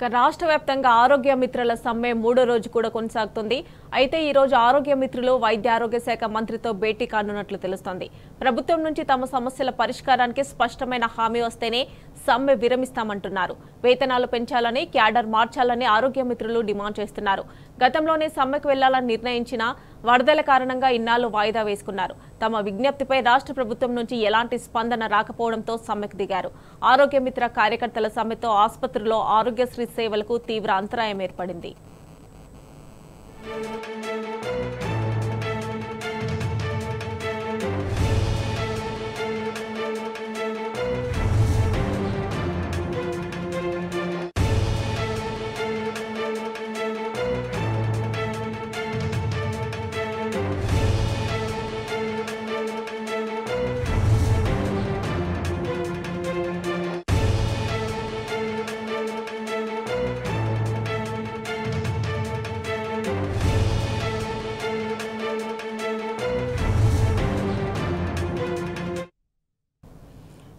ఇక రాష్ట్ర వ్యాప్తంగా ఆరోగ్య మిత్రుల సమ్మె మూడో రోజు కూడా కొనసాగుతుంది. అయితే ఈ రోజు ఆరోగ్య మిత్రులు వైద్య ఆరోగ్య శాఖ మంత్రితో భేటీ కానున్నట్లు తెలుస్తోంది. ప్రభుత్వం నుంచి తమ సమస్యల పరిష్కారానికి స్పష్టమైన హామీ వస్తేనే సమ్మె విరమిస్తామంటున్నారు. వేతనాలు పెంచాలని, క్యాడర్ మార్చాలని ఆరోగ్య మిత్రులు డిమాండ్ చేస్తున్నారు. గతంలోనే సమ్మెకు వెళ్లాలని నిర్ణయించిన వరదల కారణంగా ఇన్నాళ్లు వాయిదా వేసుకున్నారు. తమ విజ్ఞప్తిపై రాష్ట్ర ప్రభుత్వం నుంచి ఎలాంటి స్పందన రాకపోవడంతో సమ్మెకు దిగారు. ఆరోగ్య మిత్ర కార్యకర్తల సమ్మెతో ఆసుపత్రుల్లో ఆరోగ్యశ్రీ సేవలకు తీవ్ర అంతరాయం ఏర్పడింది.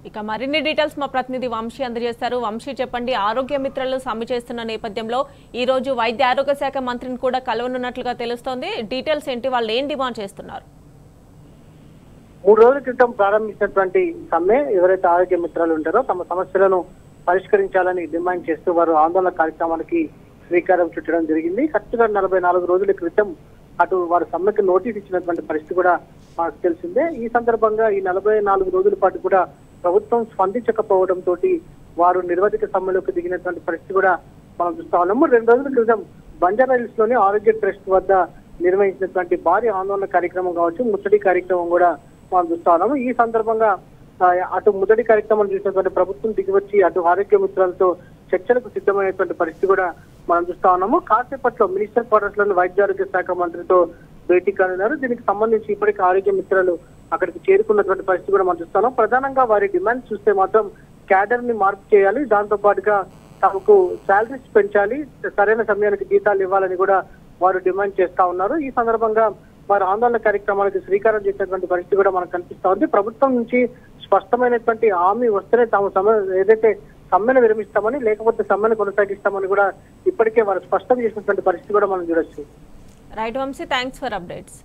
ఇక మరిన్ని డీటెయిల్స్ మా ప్రతినిధి వంశీ అందజేస్తారు. వంశీ, చెప్పండి. ఆరోగ్య మిత్రులు సమ్మె చేస్తున్న నేపథ్యంలో ఈ రోజు వైద్య ఆరోగ్య శాఖ మంత్రిని కూడా కలవనున్నట్లుగా తెలుస్తోంది. డీటెయిల్స్ ఏంటి? వాళ్ళు ఏం డిమాండ్ చేస్తున్నారు? 3 రోజుల క్రితం ప్రారంభించినటువంటి సమ్మె ఎవరైతే ఆరోగ్య మిత్రులు ఉంటారో తమ సమస్యలను పరిష్కరించాలని డిమాండ్ చేస్తూ వారు ఆందోళన కార్యక్రమానికి శ్రీకారం చుట్టడం జరిగింది. కరెక్ట్గా 44 రోజుల క్రితం అటు వారు సమ్మెకు నోటీస్ ఇచ్చినటువంటి పరిస్థితి కూడా మనకు తెలిసిందే. ఈ సందర్భంగా ఈ 44 రోజుల పాటు కూడా ప్రభుత్వం స్పందించకపోవడంతో వారు నిర్వధిక సమ్మెలోకి దిగినటువంటి పరిస్థితి కూడా మనం చూస్తా ఉన్నాము. 2 రోజుల క్రితం బంజారాహిల్స్ లోని ఆరోగ్య ట్రస్ట్ వద్ద నిర్వహించినటువంటి భారీ ఆందోళన కార్యక్రమం కావచ్చు, ముట్టడి కార్యక్రమం కూడా మనం చూస్తా ఉన్నాము. ఈ సందర్భంగా అటు ముట్టడి కార్యక్రమం చూసినటువంటి ప్రభుత్వం దిగివచ్చి అటు ఆరోగ్య మిత్రులతో చర్చలకు సిద్ధమైనటువంటి పరిస్థితి కూడా మనం చూస్తా ఉన్నాము. కాసేపట్లో మినిస్టర్ క్వార్టర్స్ లోని వైద్య ఆరోగ్య శాఖ మంత్రితో భేటీ కానున్నారు. దీనికి సంబంధించి ఇప్పటికీ ఆరోగ్య మిత్రులు అక్కడికి చేరుకున్నటువంటి పరిస్థితి కూడా మనం చూస్తాం. ప్రధానంగా వారి డిమాండ్ చూస్తే మాత్రం క్యాడర్ ని మార్పు చేయాలి, దాంతో పాటుగా తమకు శాలరీస్ పెంచాలి, సరైన సమయానికి జీతాలు ఇవ్వాలని కూడా వారు డిమాండ్ చేస్తా ఉన్నారు. ఈ సందర్భంగా వారు ఆందోళన కార్యక్రమాలకు శ్రీకారం చేసినటువంటి పరిస్థితి కూడా మనకు కనిపిస్తా ఉంది. ప్రభుత్వం నుంచి స్పష్టమైనటువంటి హామీ వస్తేనే తాము ఏదైతే సమ్మెను విరమిస్తామని, లేకపోతే సమ్మెను కొనసాగిస్తామని కూడా ఇప్పటికే వారు స్పష్టం చేసినటువంటి పరిస్థితి కూడా మనం చూడొచ్చు. Right Vamsi, thanks for updates.